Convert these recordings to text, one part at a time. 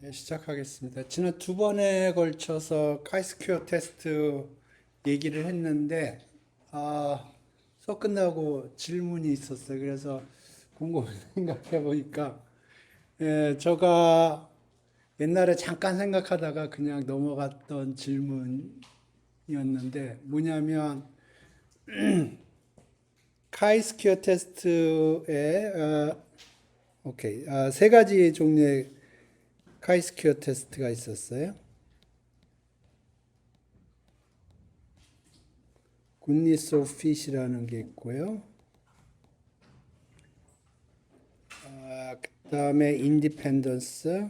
네, 시작하겠습니다. 지난 두 번에 걸쳐서 카이스큐어 테스트 얘기를 했는데, 수업 끝나고 질문이 있었어요. 그래서 곰곰이 생각해 보니까, 제가 옛날에 잠깐 생각하다가 그냥 넘어갔던 질문이었는데, 뭐냐면, 카이스큐어 테스트에, 오케이, 세 가지 종류의 카이스큐어 테스트가 있었어요. 굿니스 오브 핏이라는 게 있고요. 그다음에 인디펜던스,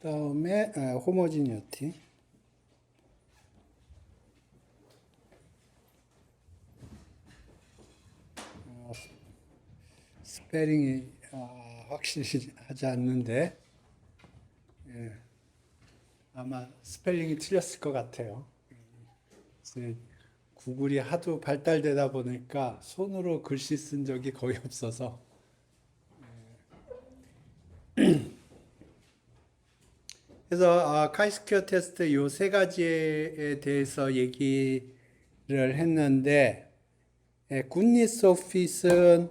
그다음에 호모지니티. 스페링이 확실히 하지 않는데 아마 스펠링이 틀렸을 것 같아요. 그래서 구글이 하도 발달되다 보니까 손으로 글씨 쓴 적이 거의 없어서 그래서 카이스큐어 테스트 요 세 가지에 대해서 얘기를 했는데 굿니스 오피스는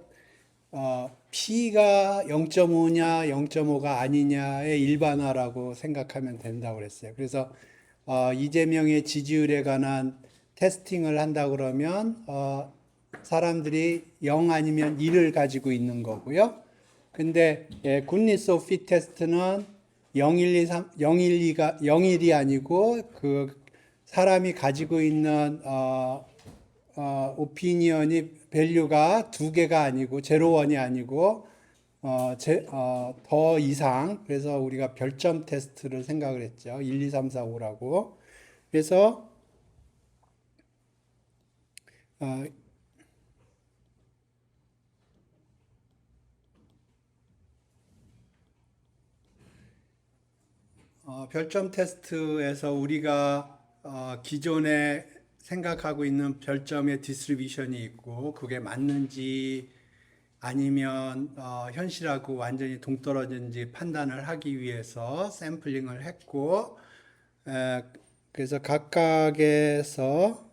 P가 0.5냐 0.5가 아니냐의 일반화라고 생각하면 된다고 그랬어요. 그래서 이재명의 지지율에 관한 테스팅을 한다 그러면 사람들이 0 아니면 1을 가지고 있는 거고요. 근데 굿니스 오브 핏 테스트는 012, 012가 0일이 아니고 그 사람이 가지고 있는 오피니언이 밸류가 두 개가 아니고 제로원이 아니고 더 이상 그래서 우리가 별점 테스트를 생각을 했죠. 1, 2, 3, 4, 5라고. 그래서 어, 별점 테스트에서 우리가 기존에 생각하고 있는 별점의 디스트리뷰션이 있고 그게 맞는지 아니면 현실하고 완전히 동떨어진지 판단을 하기 위해서 샘플링을 했고 에, 그래서 각각에서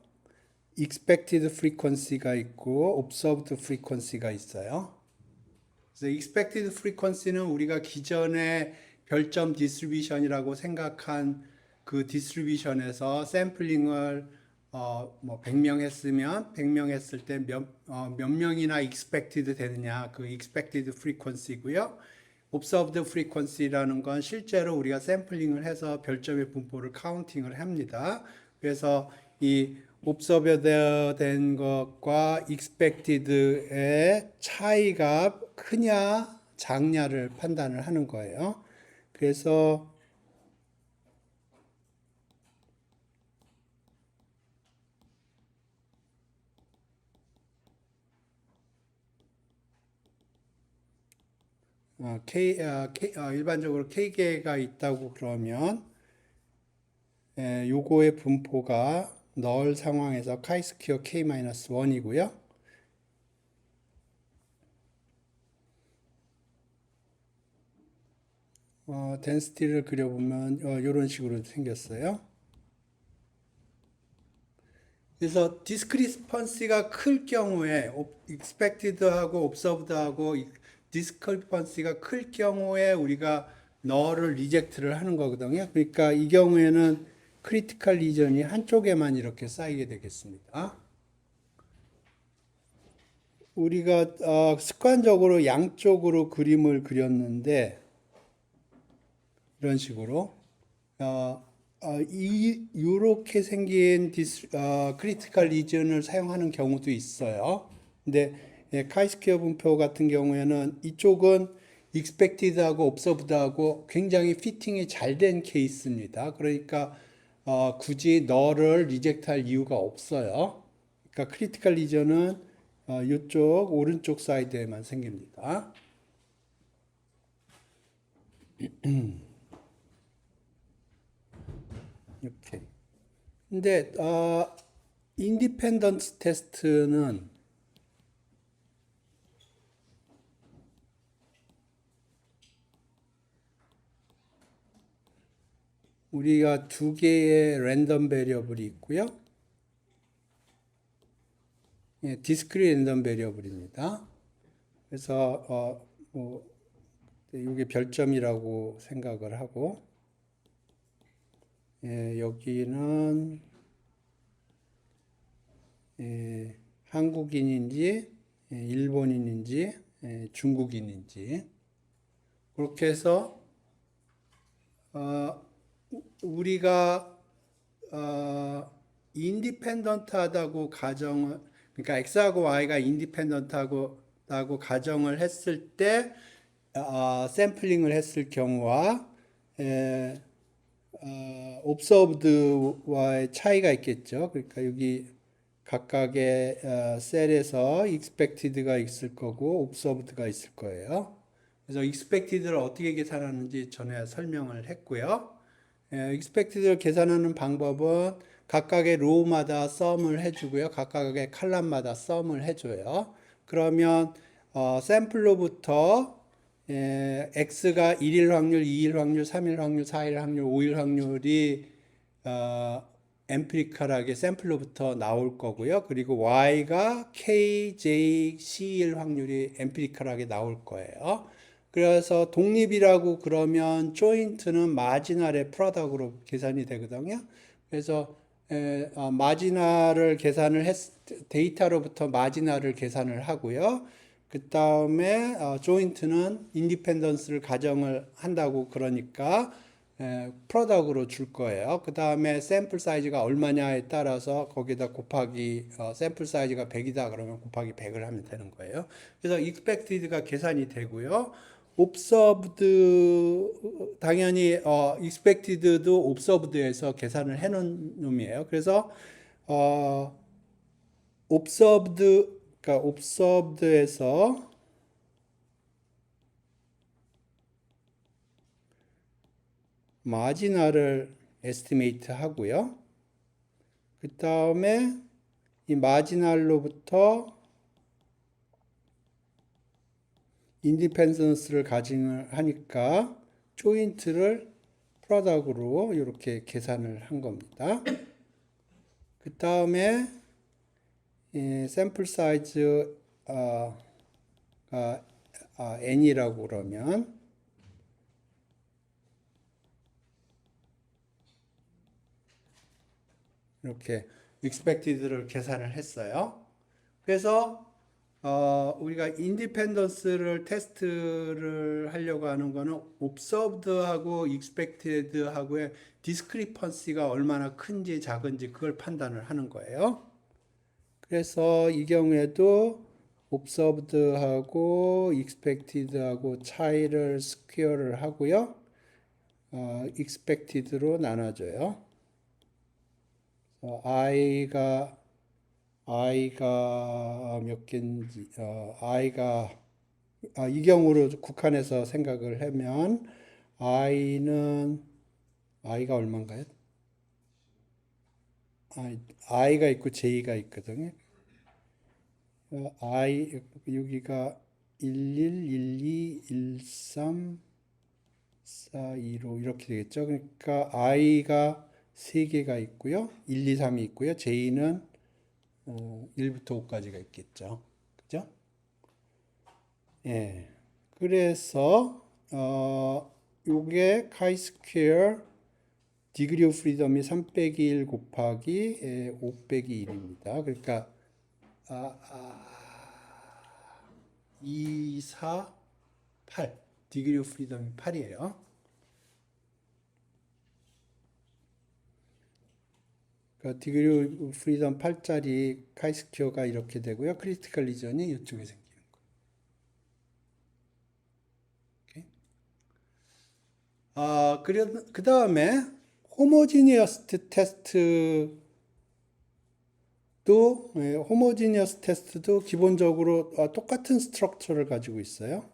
expected frequency가 있고 observed frequency가 있어요. 그래서 expected frequency는 우리가 기존의 별점 디스트리뷰션이라고 생각한 그 디스트리뷰션에서 샘플링을 뭐 100명 했으면 100명 했을 때 몇 명이나 expected 되느냐 그 expected frequency고요. observed frequency라는 건 실제로 우리가 샘플링을 해서 별점의 분포를 카운팅을 합니다. 그래서 이 observed 된 것과 expected의 차이가 크냐 작냐를 판단을 하는 거예요. 그래서 일반적으로 K개가 있다고 그러면 요거의 분포가 널 상황에서 카이스퀘어 K-1이고요. 덴시티를 그려보면 이런 식으로 생겼어요. 그래서 디스크리펀시가 클 경우에 expected하고 observed하고 디스크리펀시가 클 경우에 우리가 너를 리젝트를 하는 거거든요. 그러니까 이 경우에는 크리티컬 리전이 한쪽에만 이렇게 쌓이게 되겠습니다. 우리가 습관적으로 양쪽으로 그림을 그렸는데 이런 식으로 이렇게 생긴 크리티컬 리전을 사용하는 경우도 있어요. 근데 카이스퀘어 분표 같은 경우에는 이쪽은 expected하고 observed하고 굉장히 피팅이 잘 된 케이스입니다. 그러니까 굳이 너를 리젝트할 이유가 없어요. 그러니까 크리티컬 리전은 이쪽 오른쪽 사이드에만 생깁니다. 이렇게. 근데 인디펜던스 테스트는 우리가 두 개의 랜덤 베리어블이 있고요. 예, 디스크릿 랜덤 베리어블입니다. 그래서 이게 별점이라고 생각을 하고, 예, 여기는 한국인인지 일본인인지 중국인인지 그렇게 해서 우리가 인디펜던트하다고 가정을, 그러니까 x하고 y가 인디펜던트하고 가정을 했을 때 샘플링을 했을 경우와 observed와의 차이가 있겠죠. 그러니까 여기 각각의 셀에서 expected가 있을 거고 observed가 있을 거예요. 그래서 expected를 어떻게 계산하는지 전에 설명을 했고요. expected를 계산하는 방법은 각각의 로우마다 썸을 해주고요. 각각의 칼럼마다 썸을 해줘요. 그러면 샘플로부터 x가 1일 확률, 2일 확률, 3일 확률, 4일 확률, 5일 확률이 엠피리컬하게 샘플로부터 나올 거고요. 그리고 y가 k, j, c일 확률이 엠피리컬하게 나올 거예요. 그래서 독립이라고 그러면 조인트는 마지널의 프로덕트로 계산이 되거든요. 그래서 마지널을 계산을 데이터로부터 마지널을 계산을 하고요. 그 다음에 조인트는 인디펜던스를 가정을 한다고 그러니까 프로덕트로 줄 거예요. 그 다음에 샘플 사이즈가 얼마냐에 따라서 거기다 곱하기 샘플 사이즈가 100이다 그러면 곱하기 100을 하면 되는 거예요. 그래서 expected가 계산이 되고요. observed 당연히 expected도 observed에서 계산을 해 놓은 놈이에요. 그래서 그러니까 observed에서 마지널을 에스티메이트 하고요. 그 다음에 이 마지널로부터 인디펜던스를 가정을 하니까 조인트를 프로덕트로 이렇게 계산을 한 겁니다. 그 다음에 샘플 사이즈가 n이라고 그러면 이렇게 expected를 계산을 했어요. 그래서 우리가 인디펜던스를 테스트를 하려고 하는 거는 observed하고 expected하고의 discrepancy가 얼마나 큰지 작은지 그걸 판단을 하는 거예요. 그래서 이 경우에도 observed하고 expected하고 차이를 스퀘어를 하고요. expected로 나눠줘요. i가 몇 개인지 이 경우로 국한해서 생각을 하면 i가 얼마인가요? i가 있고 j가 있거든요. 여기가 11, 12, 13, 4, 2, 5 이렇게 되겠죠. 그러니까 i가 3개가 있고요. 1, 2, 3이 있고요. j는 1부터 5까지가 있겠죠. 그죠? 예. 그래서 요게 카이 스퀘어 디그리 오브 프리덤이 3 빼기 1 곱하기 5 빼기 1입니다. 그러니까 2, 4, 8 디그리 오브 프리덤이 8이에요. 그러니까 디그리 오브 프리덤 8짜리 카이 스퀘어가 이렇게 되고요. 크리티컬 리전이 이쪽에 생기는 거예요. 그 다음에 호모지니어스 테스트도 기본적으로 똑같은 스트럭처를 가지고 있어요.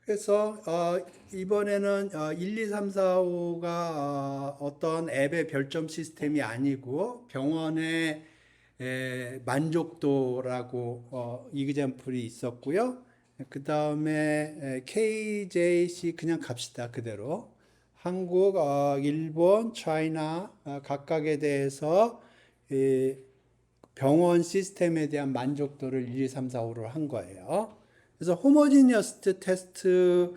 그래서 이번에는 1, 2, 3, 4, 5가 어떤 앱의 별점 시스템이 아니고 병원의 만족도라고 이그젬플이 있었고요. 그 다음에 KJC 그냥 갑시다 그대로. 한국, 일본, 차이나 각각에 대해서 병원 시스템에 대한 만족도를 1, 2, 3, 4, 5로 한 거예요. 그래서 호모지니어스 테스트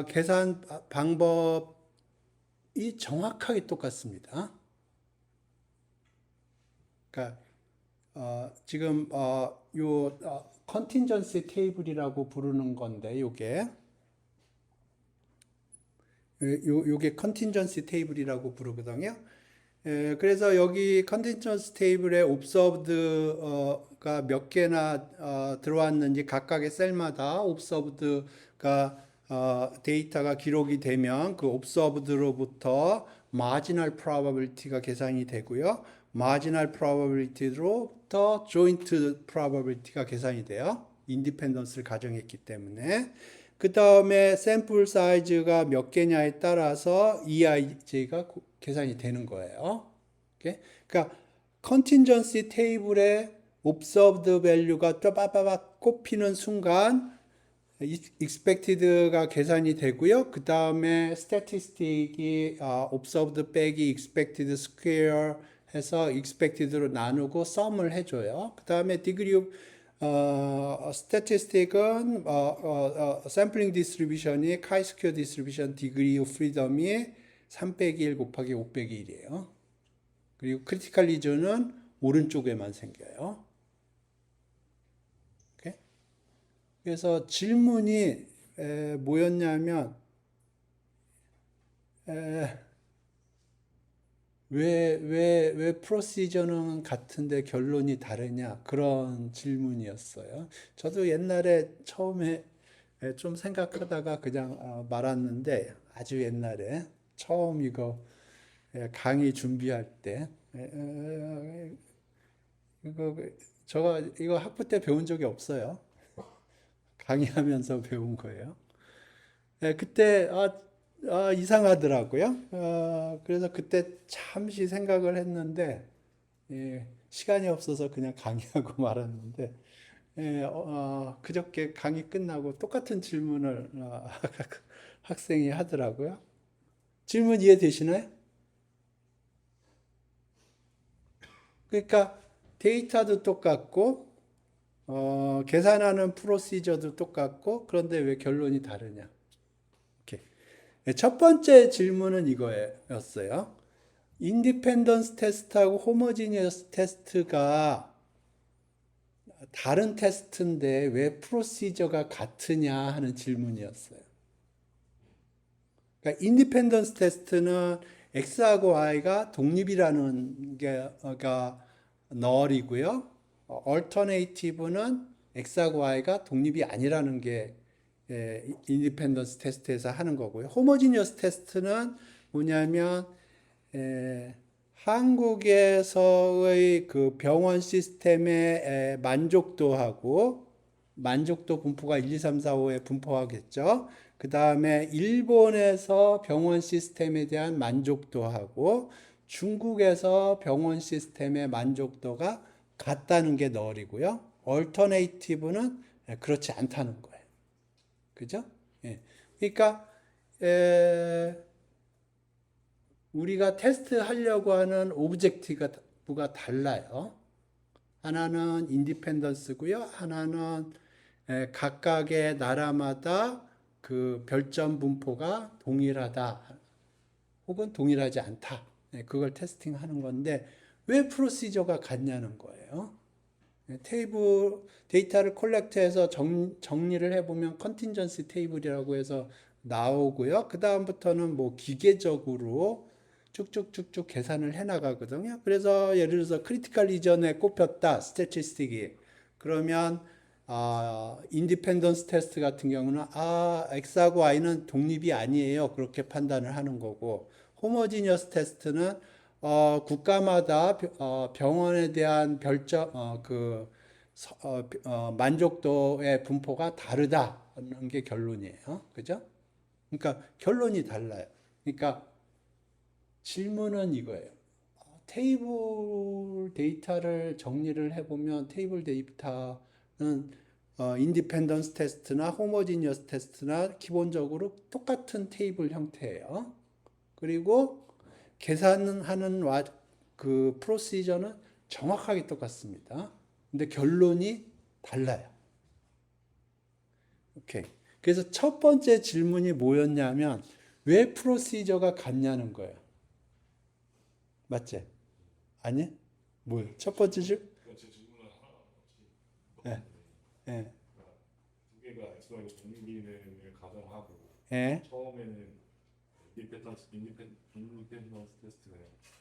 계산 방법이 정확하게 똑같습니다. 그러니까 지금 요 컨틴전시 테이블이라고 부르는 건데 요게 컨틴전시 테이블이라고 부르거든요. 그래서 여기 컨틴전시 테이블에 observed가 몇 개나 들어왔는지 각각의 셀마다 observed가 데이터가 기록이 되면 그 observed로부터 marginal probability가 계산이 되고요. marginal probability로부터 joint probability가 계산이 돼요. 인디펜던스를 가정했기 때문에. 그 다음에 샘플 사이즈가 몇 개냐에 따라서 EIJ가 계산이 되는 거예요. 그러니까 컨틴전시 테이블에 observed value가 빠바박 꼽히는 순간 expected가 계산이 되고요. 그 다음에 statistic이 observed 빼기 expected square 해서 expected로 나누고 sum을 해줘요. 그 다음에 degree of statistic은 sampling distribution이 chi-square distribution degree of freedom이 3 빼기 1 곱하기 5 빼기 1이에요. 그리고 critical region은 오른쪽에만 생겨요. 오케이? 그래서 질문이 뭐였냐면 왜 프로시저는 같은데 결론이 다르냐 그런 질문이었어요. 저도 옛날에 처음에 좀 생각하다가 그냥 말았는데 아주 옛날에 처음 이거 강의 준비할 때 이거 이거 학부 때 배운 적이 없어요. 강의하면서 배운 거예요. 그때 이상하더라고요. 그래서 그때 잠시 생각을 했는데 시간이 없어서 그냥 강의하고 말았는데 그저께 강의 끝나고 똑같은 질문을 학생이 하더라고요. 질문 이해되시나요? 그러니까 데이터도 똑같고 계산하는 프로시저도 똑같고 그런데 왜 결론이 다르냐? 이렇게. 첫 번째 질문은 이거였어요. 인디펜던스 테스트하고 호모지니어스 테스트가 다른 테스트인데 왜 프로시저가 같으냐 하는 질문이었어요. 그러니까 인디펜던스 테스트는 X하고 Y가 독립이라는 게가 널이고요. 얼터네이티브는 X하고 Y가 독립이 아니라는 게 인디펜던스 테스트에서 하는 거고요. 호모지니어스 테스트는 뭐냐면 한국에서의 그 병원 시스템의 만족도하고 만족도 분포가 1, 2, 3, 4, 5에 분포하겠죠. 그 다음에 일본에서 병원 시스템에 대한 만족도하고 중국에서 병원 시스템의 만족도가 같다는 게 널이고요. 얼터네이티브는 그렇지 않다는 거예요. 그죠? 예. 그러니까 우리가 테스트 하려고 하는 오브젝티브가 달라요. 하나는 인디펜던스고요. 하나는 각각의 나라마다 그 별점 분포가 동일하다. 혹은 동일하지 않다. 그걸 테스팅하는 건데 왜 프로시저가 같냐는 거예요. 테이블 데이터를 콜렉트해서 정리를 해보면 컨틴전시 테이블이라고 해서 나오고요. 그 다음부터는 뭐 기계적으로 쭉쭉쭉쭉 계산을 해 나가거든요. 그래서 예를 들어서 크리티컬 리전에 꼽혔다 스태티스틱이 그러면 인디펜던스 테스트 같은 경우는 X하고 Y는 독립이 아니에요. 그렇게 판단을 하는 거고 호모지니어스 테스트는 국가마다 병원에 대한 별점 그 만족도의 분포가 다르다는 게 결론이에요. 그죠? 그러니까 결론이 달라요. 그러니까 질문은 이거예요. 테이블 데이터를 정리를 해보면 테이블 데이터는 인디펜던스 테스트나 호모지니어스 테스트나 기본적으로 똑같은 테이블 형태예요. 그리고 계산하는 그 프로시저는 정확하게 똑같습니다. 근데 결론이 달라요. 오케이. 그래서 첫 번째 질문이 뭐였냐면 왜 프로시저가 같냐는 거예요. 맞지? 아니? 뭐요? 첫 번째 질? 제 질문은 하나 예, 예, 두 개가 엑스와이가 독립기능을 가정하고 예, 처음에는 인디펜던스 테스트는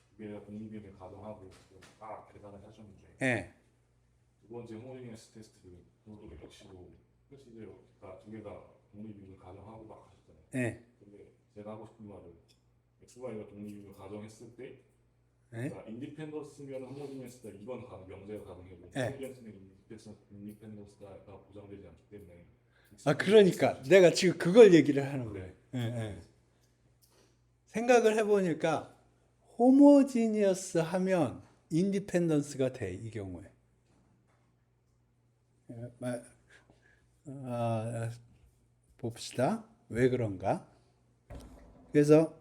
두 개가 독립기능을 가정하고 딱 계산을 하셨는데 예. 두 번째 호모지니어스 테스트도 역시도 프로시저가 두 개가 독립기능을 가정하고 막 하셨잖아요. 예, 근데 제가 하고 싶은 말은 엑스와이가 독립기능을 가정했을 때 예, 그러니까 인디펜던스면 호모지니어스다 이건 명제가 가능해도 예. 호모지니어스는 인디펜던스가 보장되지 않기 때문에 그러니까 내가 지금 그걸 얘기를 하는 거예요. 예, 예. 생각을 해보니까 호모지니어스 하면 인디펜던스가 돼, 이 경우에. 예, 봅시다. 왜 그런가? 그래서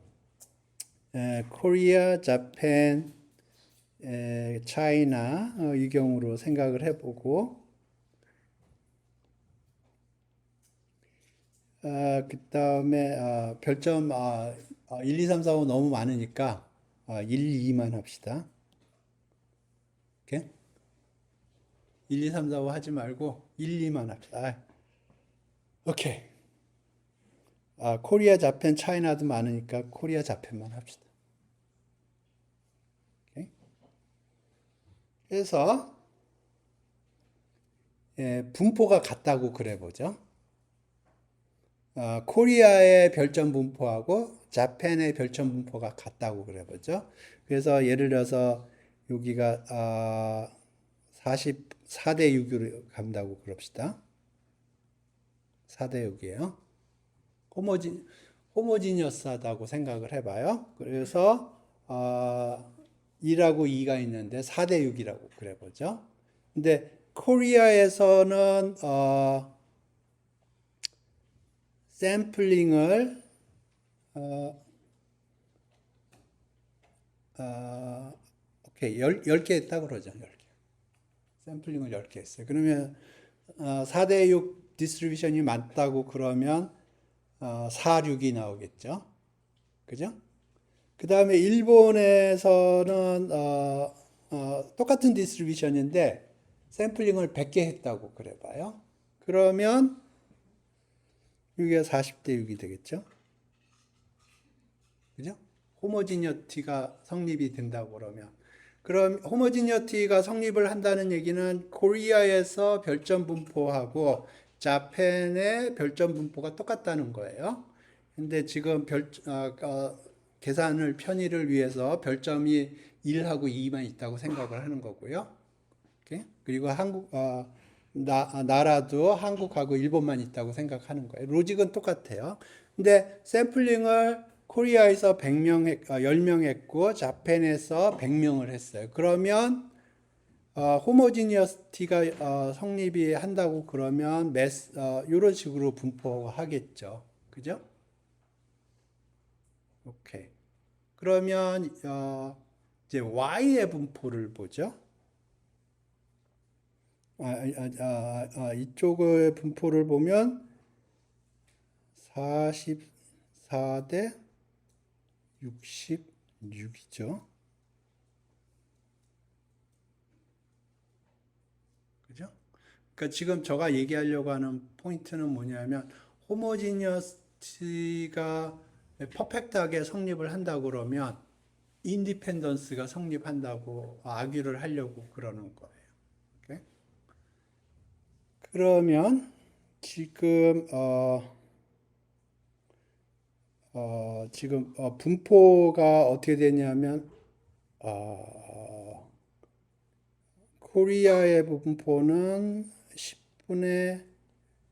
코리아, 자pan, 차이나 이 경우로 생각을 해보고 그 다음에 별점 1, 2, 3, 4, 5 너무 많으니까 1, 2만 합시다. 오케이? 1, 2, 3, 4, 5 하지 말고 1, 2만 합시다. 오케이. 코리아, 자pan, 차이나도 많으니까 코리아, 자pan만 합시다. 오케이? 그래서 분포가 같다고 그래보죠. 코리아의 별점 분포하고 자펜의 별점 분포가 같다고 그래보죠. 그래서 예를 들어서 여기가 44대 6으로 간다고 그럽시다. 4대 6이에요. 호모지니어스하다고 생각을 해봐요. 그래서 2라고 2가 있는데 4대 6이라고 그래보죠. 근데 코리아에서는 샘플링을 오케이 10개 했다 그러죠. 10개. 샘플링을 10개 했어요. 그러면 4대 6 디스트리뷰션이 맞다고 그러면 4, 6이 나오겠죠. 그죠? 그 다음에 일본에서는 똑같은 디스트리뷰션인데 샘플링을 100개 했다고 그래봐요. 그러면 이게 40대 6이 되겠죠. 그죠? 호모지니어티가 성립이 된다고 그러면 그럼 호모지니어티가 성립을 한다는 얘기는 코리아에서 별점 분포하고 자펜의 별점 분포가 똑같다는 거예요. 근데 지금 계산을 편의를 위해서 별점이 1하고 2만 있다고 생각을 하는 거고요. 오케이? 그리고 나라도 한국하고 일본만 있다고 생각하는 거예요. 로직은 똑같아요. 근데 샘플링을 코리아에서 10명 했고 자펜에서 100명을 했어요. 그러면 호모지니어스티가 성립이 한다고 그러면 이런 식으로 분포하겠죠. 그죠? 오케이. 그러면 이제 Y의 분포를 보죠. 이쪽의 분포를 보면 44대 66이죠. 그죠? 그러니까 지금 제가 얘기하려고 하는 포인트는 뭐냐면 호모지니어스가 퍼펙트하게 성립을 한다고 그러면 인디펜던스가 성립한다고 아규를 하려고 그러는 거예요. 오케이? 그러면 지금 분포가 어떻게 되냐면 코리아의 분포는 10분의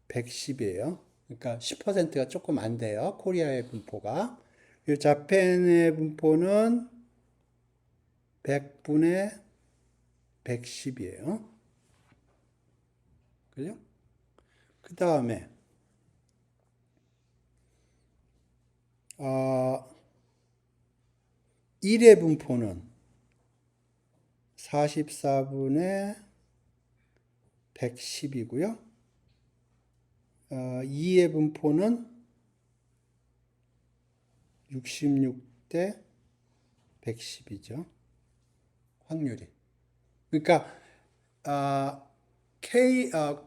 110이에요. 그러니까 10%가 조금 안 돼요. 코리아의 분포가. 그리고 자펜의 분포는 100분의 110이에요. 그죠? 그 다음에 1의 분포는 44분의 110이고요. 2의 분포는 66대 110이죠. 확률이. 그러니까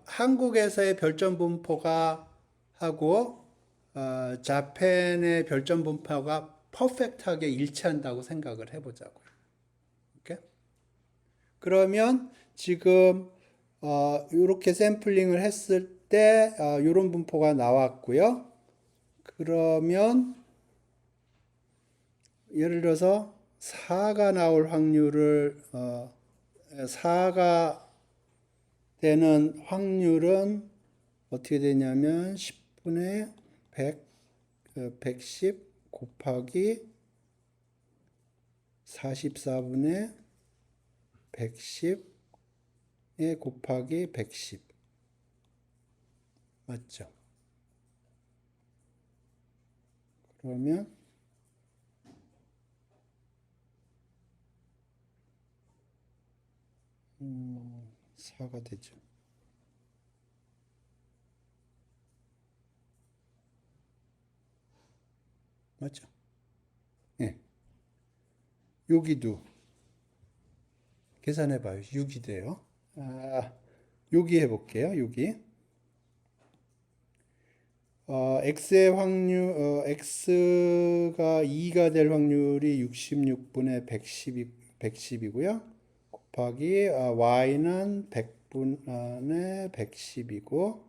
한국에서의 별점 분포가 하고 자펜의 별점 분포가 퍼펙트하게 일치한다고 생각을 해보자고요. 이렇게? 그러면 지금 이렇게 샘플링을 했을 때 이런 분포가 나왔고요. 그러면 예를 들어서 4가 나올 확률을 4가 되는 확률은 어떻게 되냐면 10분의 100, 110 곱하기 44분의 110에 곱하기 110 맞죠? 그러면 4가 되죠. 맞죠? 예. 여기도 계산해 봐요. 6이 돼요. 여기 해볼게요. 여기. x의 확률, x가 2가 될 확률이 66분의 110이고요. 곱하기 y는 100분의 110이고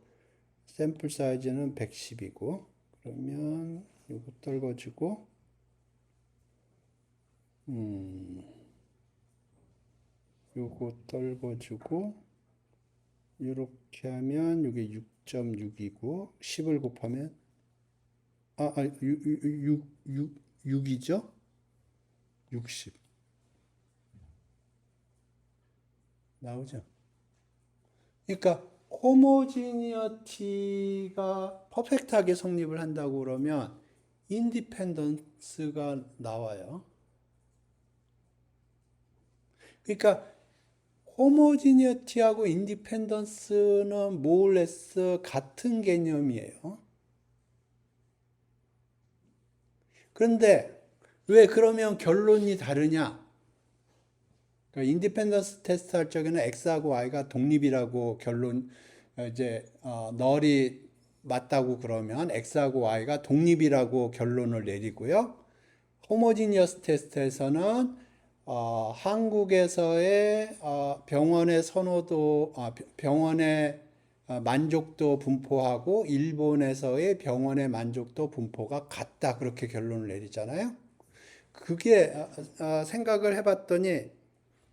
샘플 사이즈는 110이고 그러면 이거 떨궈지고 요거 떨궈주고 이렇게 하면 이게 6.6이고 10을 곱하면 6이죠? 60 나오죠? 그러니까 호모지니어티가 퍼펙트하게 성립을 한다고 그러면 인디펜던스가 나와요. 그러니까 호모지니어티하고 인디펜던스는 모어레스 같은 개념이에요. 그런데 왜 그러면 결론이 다르냐? 그러니까 인디펜던스 테스트 할 적에는 x하고 y가 독립이라고 결론 이제 널이 맞다고 그러면 x하고 y가 독립이라고 결론을 내리고요. 호모지니어스 테스트에서는 한국에서의 병원의 선호도, 병원의 만족도 분포하고 일본에서의 병원의 만족도 분포가 같다 그렇게 결론을 내리잖아요. 그게 생각을 해봤더니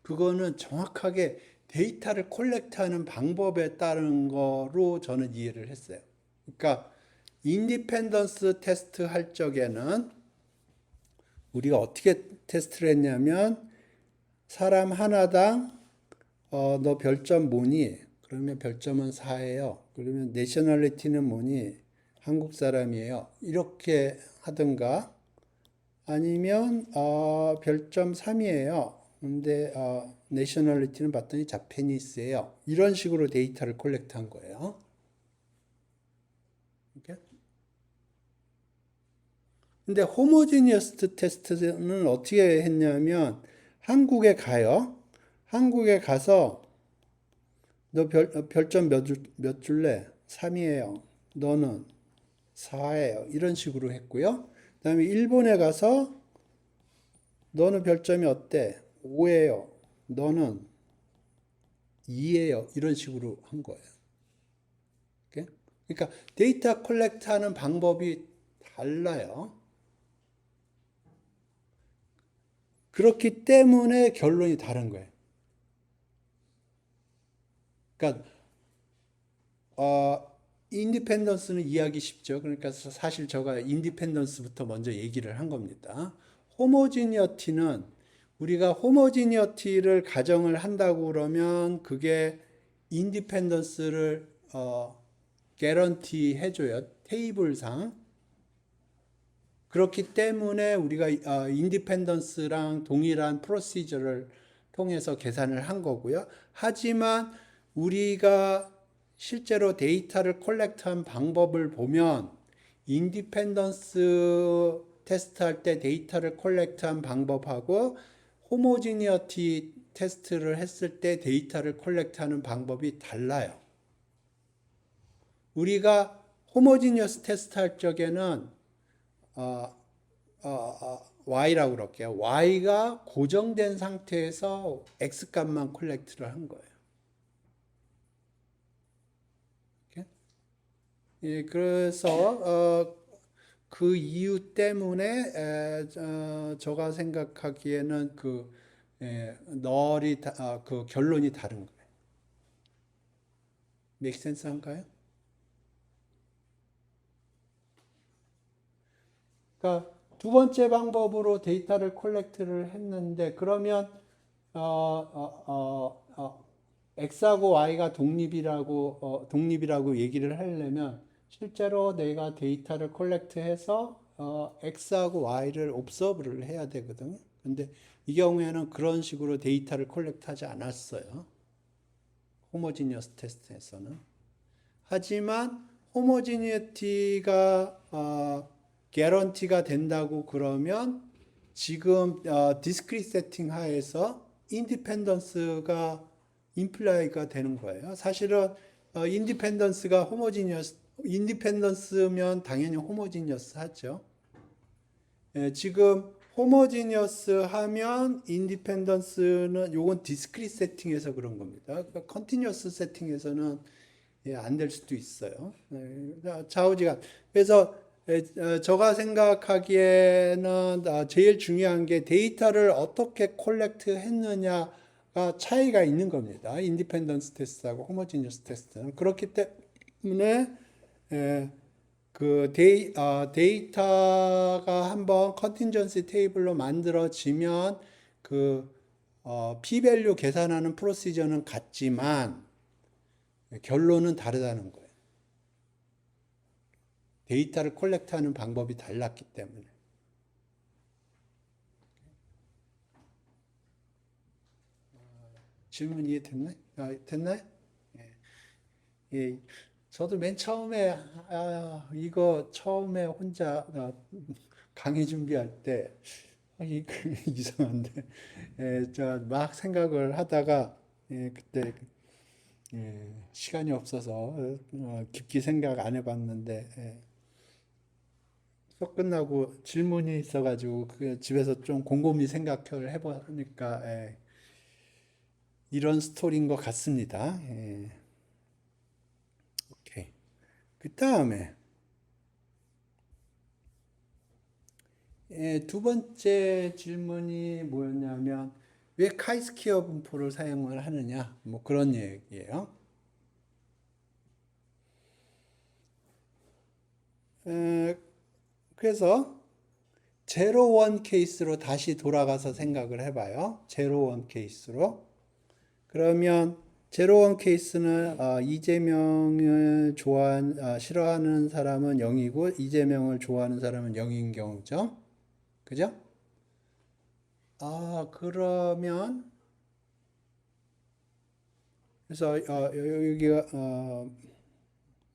그거는 정확하게 데이터를 콜렉트하는 방법에 따른 거로 저는 이해를 했어요. 그러니까 인디펜던스 테스트 할 적에는 우리가 어떻게 테스트를 했냐면 사람 하나당 너 별점 뭐니? 그러면 별점은 4예요. 그러면 내셔널리티는 뭐니? 한국 사람이에요. 이렇게 하든가 아니면 별점 3이에요. 근데 내셔널리티는 봤더니 자페니스예요. 이런 식으로 데이터를 콜렉트한 거예요. 이렇게? 근데 호모지니어스 테스트는 어떻게 했냐면 한국에 가요. 한국에 가서 너 별점 몇 줄래? 3이에요. 너는 4예요. 이런 식으로 했고요. 그다음에 일본에 가서 너는 별점이 어때? 5예요. 너는 2예요. 이런 식으로 한 거예요. 이렇게? 그러니까 데이터 콜렉트하는 방법이 달라요. 그렇기 때문에 결론이 다른 거예요. 그러니까 인디펜던스는 이해하기 쉽죠. 그러니까 사실 제가 인디펜던스부터 먼저 얘기를 한 겁니다. 호모지니어티는 우리가 호모지니어티를 가정을 한다고 그러면 그게 인디펜던스를 개런티 해줘요. 테이블상. 그렇기 때문에 우리가 인디펜던스랑 동일한 프로시저를 통해서 계산을 한 거고요. 하지만 우리가 실제로 데이터를 콜렉트한 방법을 보면 인디펜던스 테스트할 때 데이터를 콜렉트한 방법하고 호모지니어티 테스트를 했을 때 데이터를 콜렉트하는 방법이 달라요. 우리가 호모지니어스 테스트 할 적에는 y라고 그럴게요. y가 고정된 상태에서 x 값만 콜렉트를 한 거예요. 예, 그래서 그 이유 때문에 제가 생각하기에는 그 결론이 다른 거예요. make sense 한가요? 그러니까 두 번째 방법으로 데이터를 콜렉트를 했는데 그러면 x하고 y가 독립이라고 얘기를 하려면 실제로 내가 데이터를 콜렉트해서 x하고 y를 옵서브를 해야 되거든요. 근데 이 경우에는 그런 식으로 데이터를 콜렉트하지 않았어요. 호모지니어스 테스트에서는. 하지만 호모지니티가 개런티가 된다고 그러면 지금 디스크릿 세팅 하에서 인디펜던스가 임플라이가 되는 거예요. 사실은 인디펜던스면 당연히 호모지니어스 하죠. 예, 지금 호모지니어스 하면 인디펜던스는 요건 디스크릿 세팅에서 그런 겁니다. 그러니까 컨티뉴어스 세팅에서는 안 될 수도 있어요. 좌우지간. 그래서 제가 생각하기에는 제일 중요한 게 데이터를 어떻게 콜렉트 했느냐가 차이가 있는 겁니다. 인디펜던스 테스트하고 호모지니어스 테스트는. 그렇기 때문에 데이터가 한번 컨틴전시 테이블로 만들어지면 p-밸류 계산하는 프로시저는 같지만 결론은 다르다는 거예요. 데이터를 콜렉트하는 방법이 달랐기 때문에. 질문 이해됐나요? 됐나요? 예. 예. 저도 맨 처음에 이거 처음에 혼자 강의 준비할 때 이거 이상한데 막 생각을 하다가 그때 시간이 없어서 깊게 생각 안 해봤는데 수업 끝나고 질문이 있어가지고 집에서 좀 곰곰이 생각을 해보니까 이런 스토리인 것 같습니다. 오케이. 그 다음에 두 번째 질문이 뭐였냐면 왜 카이스키어 분포를 사용을 하느냐 뭐 그런 얘기예요. 그래서 제로 원 케이스로 다시 돌아가서 생각을 해봐요. 제로 원 케이스로. 그러면 제로 원 케이스는 이재명을 싫어하는 사람은 0이고 이재명을 좋아하는 사람은 0인 경우죠. 그죠? 그러면 그래서 여기가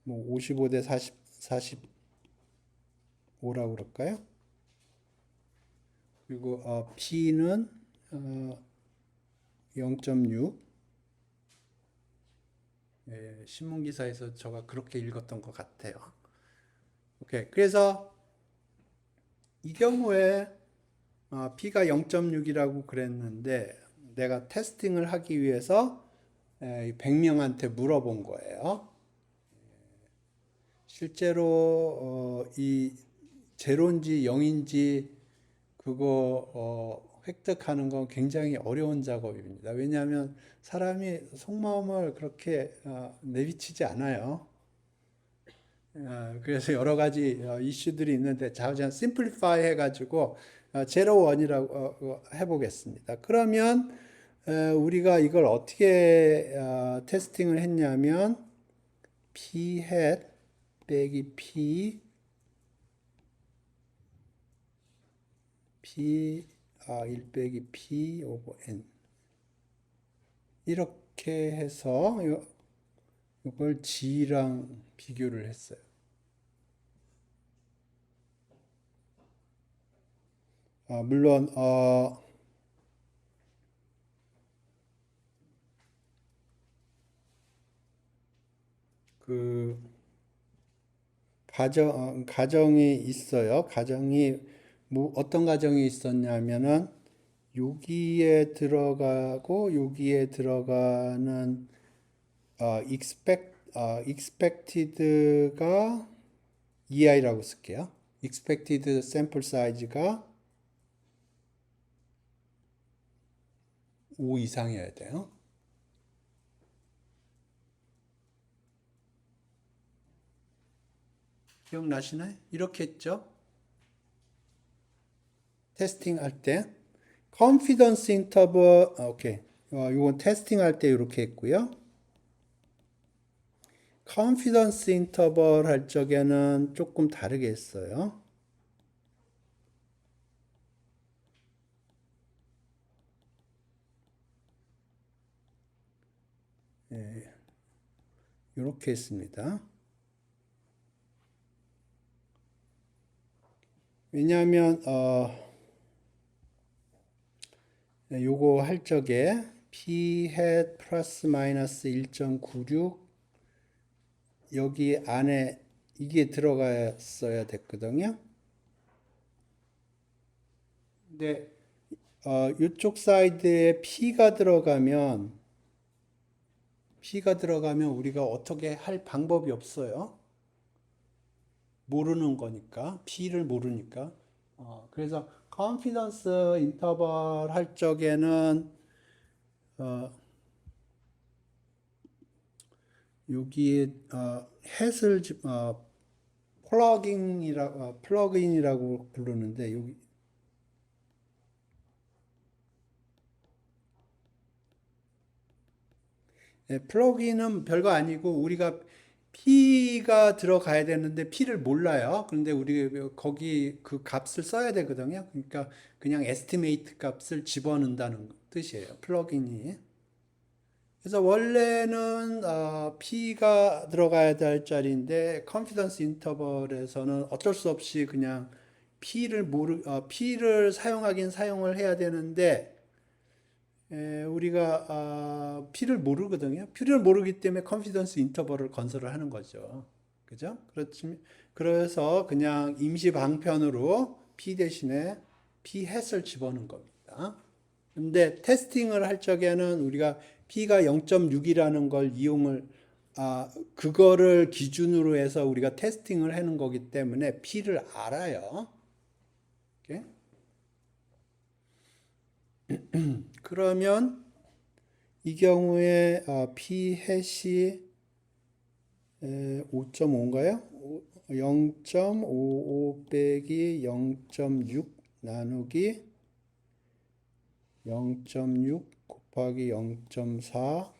뭐 55대 45라고 그럴까요? 그리고 P는 0.6. 신문기사에서 제가 그렇게 읽었던 것 같아요. 오케이. 그래서 이 경우에 P가 0.6이라고 그랬는데 내가 테스팅을 하기 위해서 100명한테 물어본 거예요. 실제로 이 제로인지 0인지 그거 획득하는 건 굉장히 어려운 작업입니다. 왜냐하면 사람이 속마음을 그렇게 내비치지 않아요. 그래서 여러 가지 이슈들이 있는데 자우전 심플리파이 해가지고 제로 원이라고 해보겠습니다. 그러면 우리가 이걸 어떻게 테스팅을 했냐면 p hat 빼기 p 1 빼기 p 오버 n 이렇게 해서 이걸 g랑 비교를 했어요. 물론 그 가정이 있어요. 가정이 어떤 가정이 있었냐면은 여기에 들어가고 여기에 들어가는 expected가 EI라고 쓸게요. expected sample size가 5 이상이어야 돼요. 기억나시나요? 이렇게 했죠? 테스팅 할 때. confidence interval, 오케이. 이건 테스팅 할 때 이렇게 했고요. confidence interval 할 적에는 조금 다르게 했어요. 이렇게 했습니다. 왜냐하면 요거 할 적에 p hat 플러스 마이너스 1.96 여기 안에 이게 들어갔어야 됐거든요. 근데 이쪽 사이드에 p가 들어가면 우리가 어떻게 할 방법이 없어요. 모르는 거니까 p를 모르니까. 그래서 confidence interval 할 적에는 여기에 hat을 플러그인이라고 부르는데 여기 플러그인은 별거 아니고 우리가 P가 들어가야 되는데 P를 몰라요. 그런데 우리 거기 그 값을 써야 되거든요. 그러니까 그냥 estimate 값을 집어넣는다는 뜻이에요. 플러그인이. 그래서 원래는 P가 들어가야 될 자리인데 confidence interval에서는 어쩔 수 없이 그냥 P를 사용하긴 사용을 해야 되는데 우리가 P를 모르거든요. P를 모르기 때문에 컨피던스 인터벌을 건설을 하는 거죠. 그죠? 그래서 그냥 임시 방편으로 P 대신에 P 햇을 집어넣은 겁니다. 근데 테스팅을 할 적에는 우리가 P가 0.6이라는 걸 이용을 그거를 기준으로 해서 우리가 테스팅을 하는 거기 때문에 P를 알아요. 오케이? 그러면 이 경우에 P 햇이 5.5인가요? 0.55 빼기 0.6 나누기 0.6 곱하기 0.4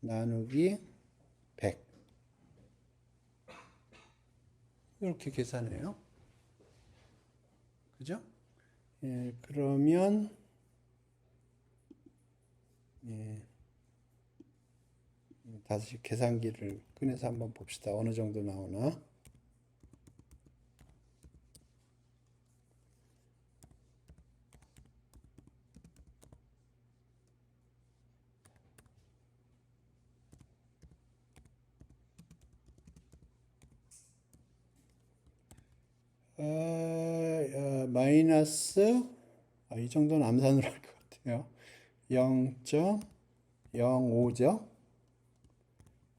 나누기 100 이렇게 계산해요. 그죠? 그러면 다시 계산기를 꺼내서 한번 봅시다. 어느 정도 나오나? 마이너스 이 정도는 암산으로 할 것 같아요. 0.05죠.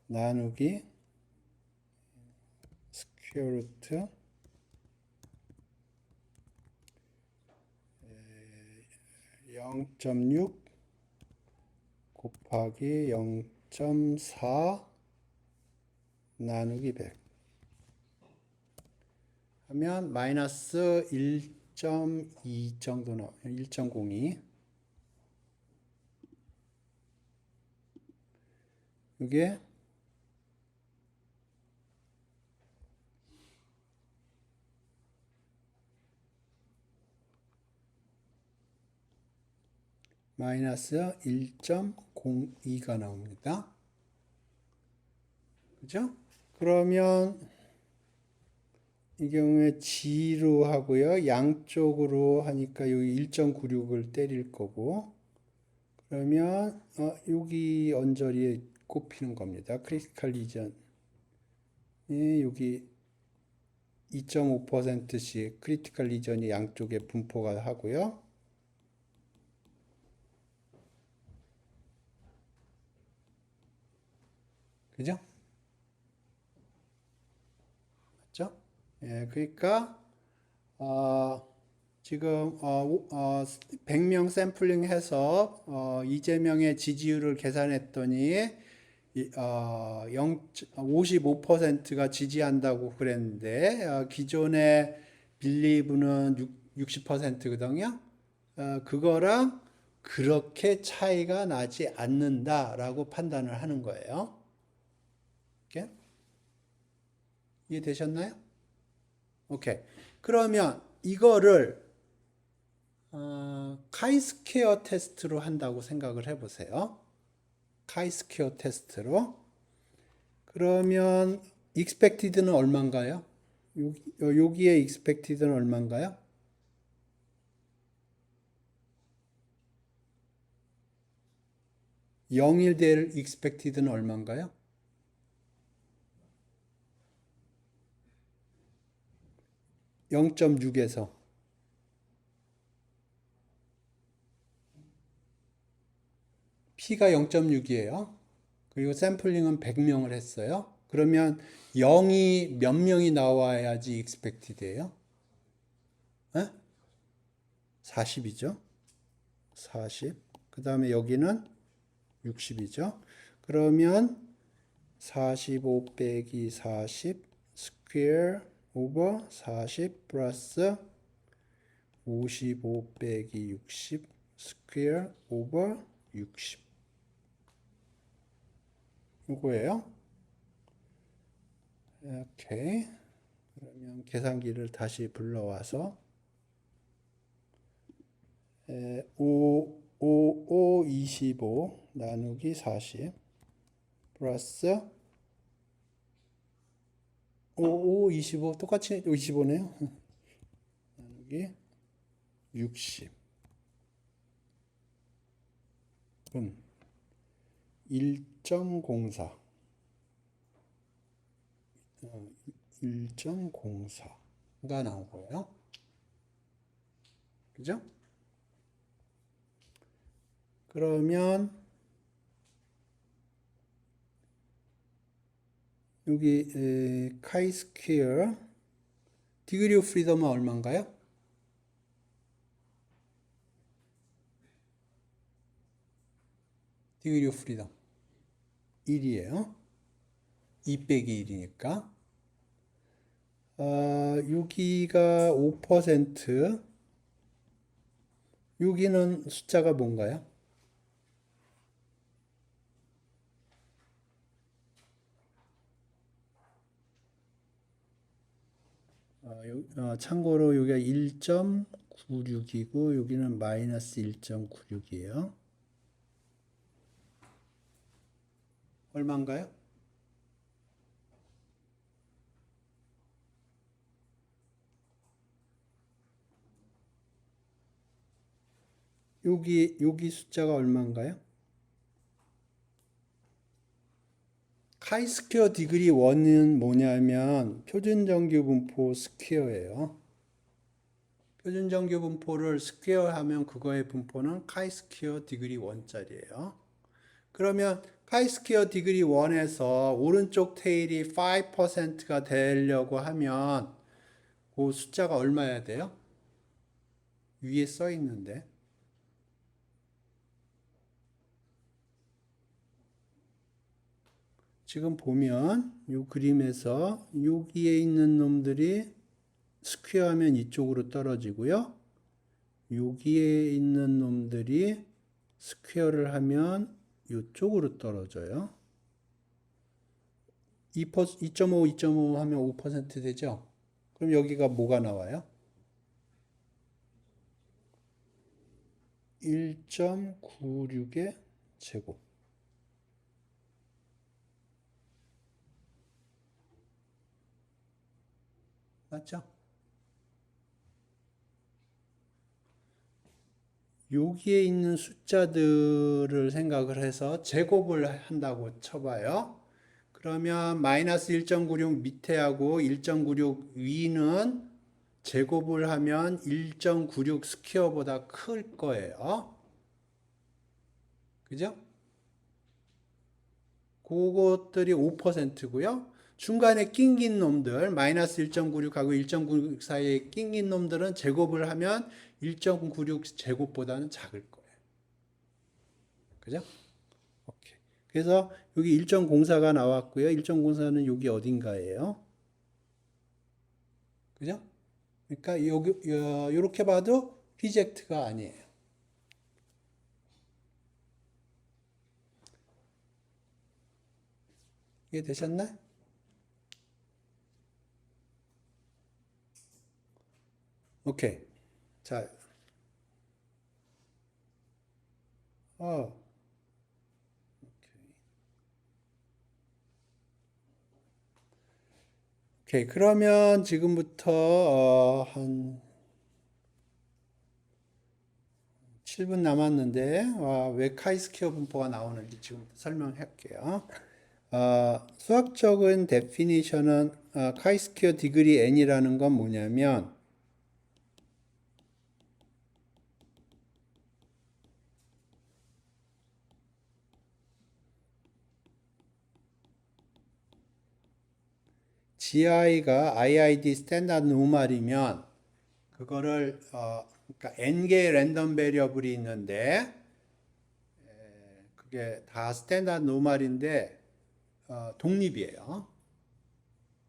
나누기 스퀘어 루트 0.6 곱하기 0.4 나누기 100 하면 마이너스 1.2 정도 나와요. 1.02. 이게 마이너스 1.02가 나옵니다. 그죠? 그러면 이 경우에 G로 하고요. 양쪽으로 하니까 여기 1.96을 때릴 거고, 그러면 여기 언저리에 꼽히는 겁니다. 크리티컬 리전. 예, 여기 2.5%씩 크리티컬 리전이 양쪽에 분포가 하고요. 그죠? 맞죠? 예, 그러니까 지금 100명 샘플링 해서 이재명의 지지율을 계산했더니 55%가 지지한다고 그랬는데 기존의 빌리브는 60%거든요. 그거랑 그렇게 차이가 나지 않는다라고 판단을 하는 거예요. 이렇게? 이해되셨나요? 오케이. 그러면 이거를 카이스퀘어 테스트로 한다고 생각을 해보세요. 카이스퀘어 테스트로. 그러면 expected는 얼마인가요? 여기에 expected는 얼마인가요? 0일 될 expected는 얼마인가요? 0.6에서 P가 0.6이에요. 그리고 샘플링은 100명을 했어요. 그러면 0이 몇 명이 나와야지 expected예요? 40이죠. 40. 그 다음에 여기는 60이죠. 그러면 45 빼기 40 스퀘어 오버 40 플러스 55 빼기 60 스퀘어 오버 60 이거예요. 오케이. 그러면 계산기를 다시 불러와서 25 나누기 40 플러스 25 똑같이 25네요. 나누기 60 그럼 1.04 1.04가 나온 거예요. 그죠? 그러면 여기 카이스퀘어 디그리 오브 프리덤은 얼마인가요? 디그리 오브 프리덤 1이에요. 2 빼기 1이니까 여기가 5% 여기는 숫자가 뭔가요? 참고로 여기가 1.96이고 여기는 마이너스 1.96이에요. 얼마인가요? 여기 숫자가 얼마인가요? 카이스퀘어 디그리 1은 뭐냐면 표준정규 분포 스퀘어예요. 표준정규 분포를 스퀘어 하면 그거의 분포는 카이스퀘어 디그리 1짜리예요. 그러면 카이스퀘어 디그리 1에서 오른쪽 테일이 5%가 되려고 하면 그 숫자가 얼마여야 돼요? 위에 써 있는데 지금 보면 이 그림에서 여기에 있는 놈들이 스퀘어하면 이쪽으로 떨어지고요. 여기에 있는 놈들이 스퀘어를 하면 이쪽으로 떨어져요. 2.5, 2.5 하면 5% 되죠? 그럼 여기가 뭐가 나와요? 1.96의 제곱. 맞죠? 여기에 있는 숫자들을 생각을 해서 제곱을 한다고 쳐봐요. 그러면 마이너스 1.96 밑에하고 1.96 위는 제곱을 하면 1.96 스퀘어보다 클 거예요. 그죠? 그것들이 5%고요. 중간에 낑긴 놈들, 마이너스 1.96하고 1.96 사이에 낑긴 놈들은 제곱을 하면 1.96 제곱보다는 작을 거예요. 그죠? 오케이. 그래서 여기 1.04가 나왔고요. 1.04는 여기 어딘가예요. 그죠? 그러니까 이렇게 봐도 리젝트가 아니에요. 이해 되셨나요? 오케이. 자, 어, 오케이. 그러면 지금부터 한 7분 남았는데 왜 카이스퀘어 분포가 나오는지 지금부터 설명할게요. 수학적인 데피니션은 카이스퀘어 디그리 n이라는 건 뭐냐면 GI가 IID 스탠다드 노멀이면 그거를 그러니까 n개의 랜덤 베리어블이 있는데 그게 다 스탠다드 노멀인데 독립이에요.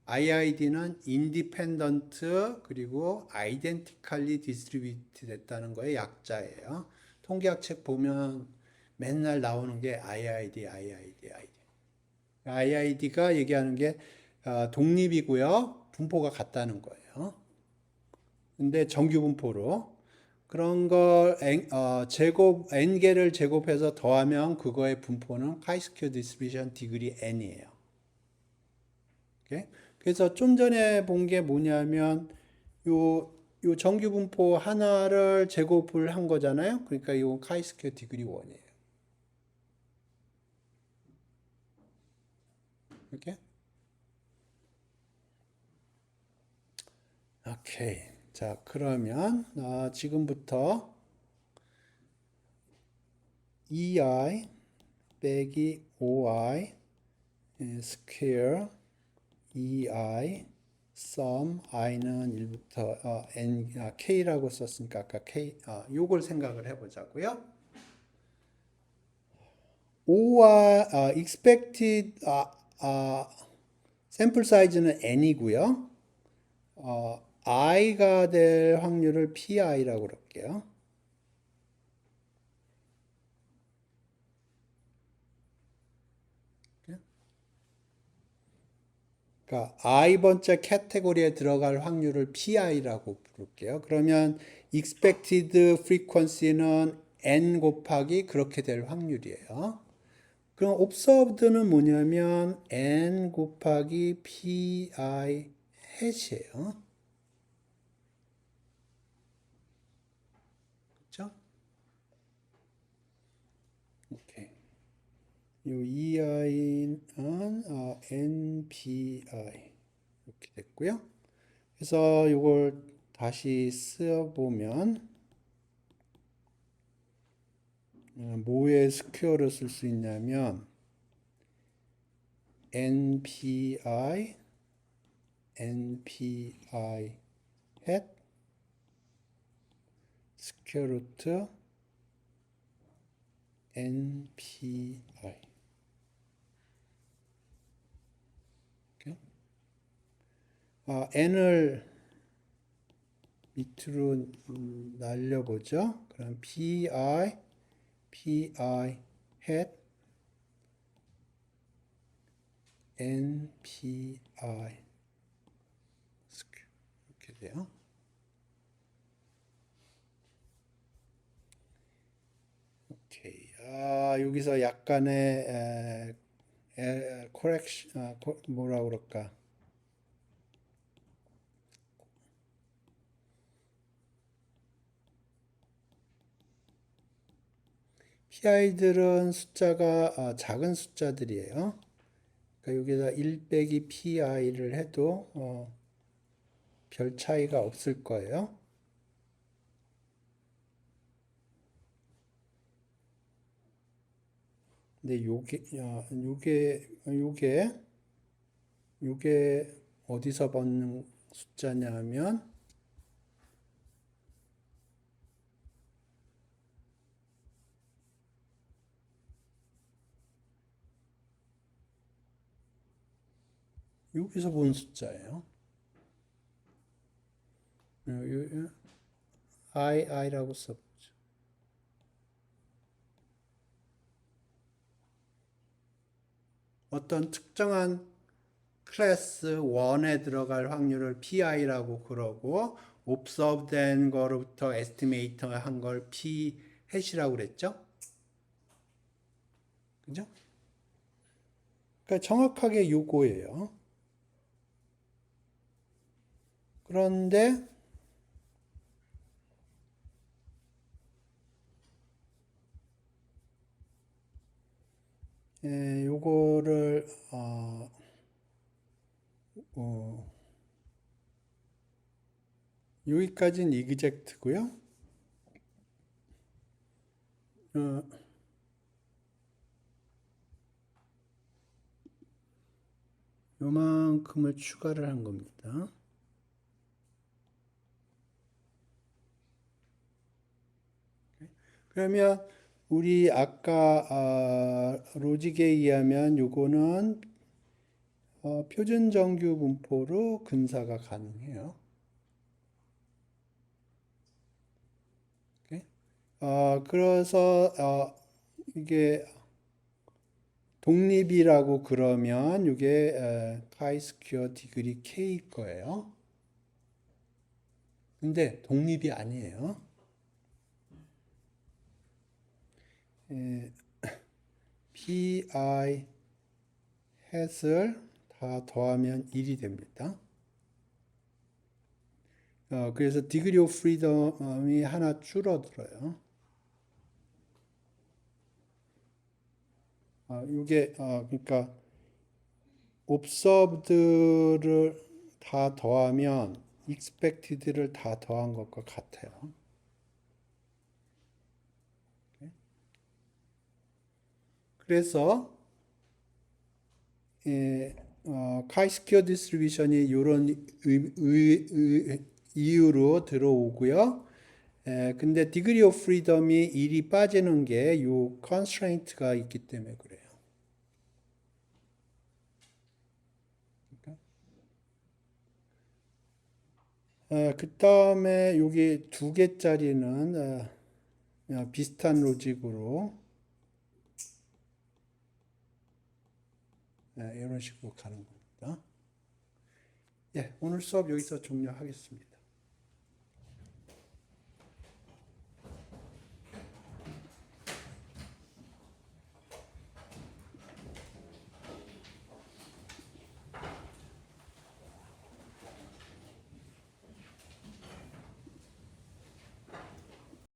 IID는 independent 그리고 identically distributed 됐다는 거의 약자예요. 통계학 책 보면 맨날 나오는 게 IID, IID, IID. IID가 얘기하는 게 독립이고요. 분포가 같다는 거예요. 근데 정규 분포로 그런 걸 제곱 n개를 제곱해서 더하면 그거의 분포는 카이스퀘어 디스트리뷰션 디그리 n이에요. 오케이? 그래서 좀 전에 본 게 뭐냐면 요 정규 분포 하나를 제곱을 한 거잖아요. 그러니까 이 카이스퀘어 디그리 1이에요. 이렇게? 오케이. 자, 그러면 지금부터 EI 빼기 OI 스퀘어 EI sum i는 1부터 n k라고 썼으니까 아까 k 요걸 생각을 해보자고요. O와 expected 샘플 사이즈는 n이고요. i가 될 확률을 pi라고 그럴게요. 그러니까 i번째 카테고리에 들어갈 확률을 pi라고 부를게요. 그러면 expected frequency는 n 곱하기 그렇게 될 확률이에요. 그럼 observed는 뭐냐면 n 곱하기 pi hat이에요. 그렇죠? 오케이. 이 ei는 npi 이렇게 됐고요. 그래서 이걸 다시 써보면 뭐의 스퀘어를 쓸 수 있냐면 npi hat 스퀘어 루트 npi n을 밑으로 날려보죠. 그럼 pi hat npi 이렇게 돼요. 오케이. 여기서 약간의 correction, 뭐라 그럴까? PI들은 숫자가 작은 숫자들이에요. 그러니까 여기다 1 빼기 PI를 해도 별 차이가 없을 거예요. 근데 요게 어디서 받는 숫자냐면 여기서 본 숫자예요. i라고 써보죠. 어떤 특정한 클래스 1에 들어갈 확률을 PI라고 그러고 observe 된 거로부터 estimate 한 걸 P hat이라고 그랬죠? 그죠? 그러니까 정확하게 요거예요. 그런데 요거를 여기까지는 exact고요. 요만큼을 추가를 한 겁니다. 그러면 우리 아까 로직에 의하면 요거는 표준 정규 분포로 근사가 가능해요. 그래서 이게 독립이라고 그러면 이게 chi-square 디그리 k 거예요. 근데 독립이 아니에요. pi hat을 다 더하면 1이 됩니다. 그래서 degree of freedom이 하나 줄어들어요. 이게 그러니까 observed를 다 더하면 expected를 다 더한 것과 같아요. 그래서 chi-square distribution이 이런 이유로 들어오고요. 근데 degree of freedom이 1이 빠지는 게 요 constraint가 있기 때문에 그래요. 그 다음에 여기 2개짜리는 비슷한 로직으로 이런 식으로 가는 겁니다. 예, 오늘 수업 여기서 종료하겠습니다.